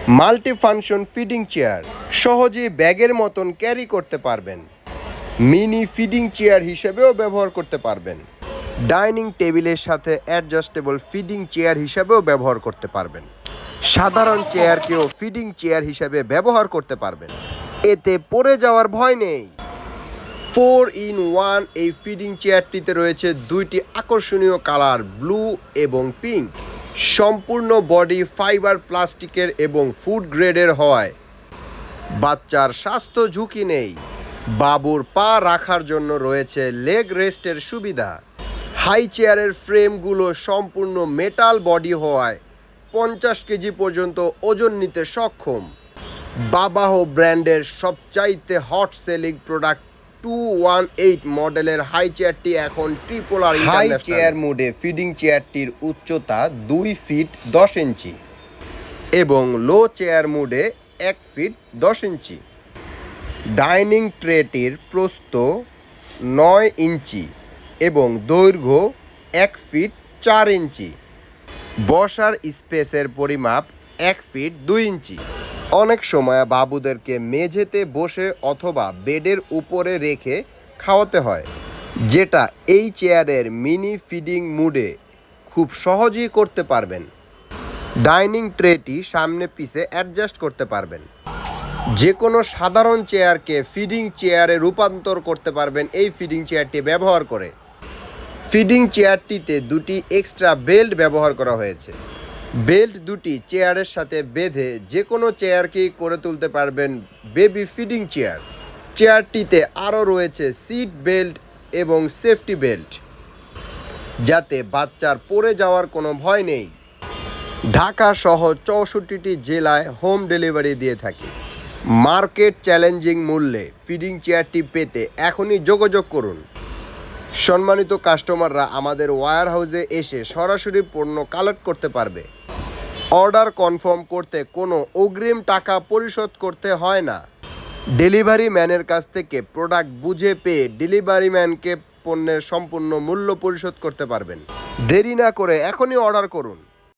Multi function feeding chair, সহজেই ব্যাগের মতন ক্যারি করতে পারবেন। মিনি ফিডিং চেয়ার হিসেবেও ব্যবহার করতে পারবেন। ডাইনিং টেবিলের সাথে অ্যাডজাস্টেবল ফিডিং চেয়ার হিসেবেও ব্যবহার করতে পারবেন। সাধারণ চেয়ারকেও ফিডিং চেয়ার হিসেবে ব্যবহার করতে পারবেন। এতে পড়ে যাওয়ার ভয় নেই। 4-in-1 এই ফিডিং চেয়ারটিতে রয়েছে দুইটি আকর্ষণীয় কালার, ব্লু এবং পিঙ্ক। সম্পূর্ণ বডি ফাইবার প্লাস্টিকের এবং ফুড গ্রেডের হওয়ায় বাচ্চার স্বাস্থ্য ঝুঁকি নেই। বাবুর পা রাখার জন্য রয়েছে লেগ রেস্টের সুবিধা। হাই চেয়ারের ফ্রেমগুলো সম্পূর্ণ মেটাল বডি হওয়ায় 50 কেজি পর্যন্ত ওজন নিতে সক্ষম। বাবাহো ব্র্যান্ডের সবচাইতে হট সেলিং প্রোডাক্ট 218 মডেলের হাই চেয়ারটি এখন ট্রিপল-আর হাই চেয়ার মোডে ফিডিং চেয়ারটির উচ্চতা 2 ফিট 10 ইঞ্চি এবং লো চেয়ার মোডে 1 ফিট 10 ইঞ্চি। ডাইনিং ট্রেটির প্রস্থ 9 ইঞ্চি এবং দৈর্ঘ্য 1 ফিট 4 ইঞ্চি। বসার স্পেসের পরিমাপ 1 ফিট 2 ইঞ্চি। অনেক সময় বাবুদেরকে মেঝেতে বসে অথবা বেডের উপরে রেখে খাওয়াতে হয়, যেটা এই চেয়ারের মিনি ফিডিং মুডে খুব সহজেই করতে পারবেন। ডাইনিং ট্রেটি সামনে পিছে অ্যাডজাস্ট করতে পারবেন। যে কোনো সাধারণ চেয়ারকে ফিডিং চেয়ারে রূপান্তর করতে পারবেন এই ফিডিং চেয়ারটি ব্যবহার করে। ফিডিং চেয়ারটিতে দুটি এক্সট্রা বেল্ট ব্যবহার করা হয়েছে। বেল্ট দুটি চেয়ারের সাথে বেঁধে যে কোনো চেয়ারকেই করে তুলতে পারবেন বেবি ফিডিং চেয়ার। চেয়ারটিতে আরও রয়েছে সিট বেল্ট এবং সেফটি বেল্ট, যাতে বাচ্চার পড়ে যাওয়ার কোনো ভয় নেই। ঢাকা সহ 64টি জেলায় হোম ডেলিভারি দিয়ে থাকি। মার্কেট চ্যালেঞ্জিং মূল্যে ফিডিং চেয়ারটি পেতে এখনই যোগাযোগ করুন। সম্মানিত কাস্টমাররা আমাদের ওয়্যার হাউসে এসে সরাসরি পণ্য কালেক্ট করতে পারবে। অর্ডার কনফার্ম করতে কোনো অগ্রিম টাকা পরিশোধ করতে হয় না। ডেলিভারি ম্যানের কাছ থেকে প্রোডাক্ট বুঝে পেয়ে ডেলিভারি ম্যানকে পণ্যের সম্পূর্ণ মূল্য পরিশোধ করতে পারবেন। দেরি না করে এখনই অর্ডার করুন।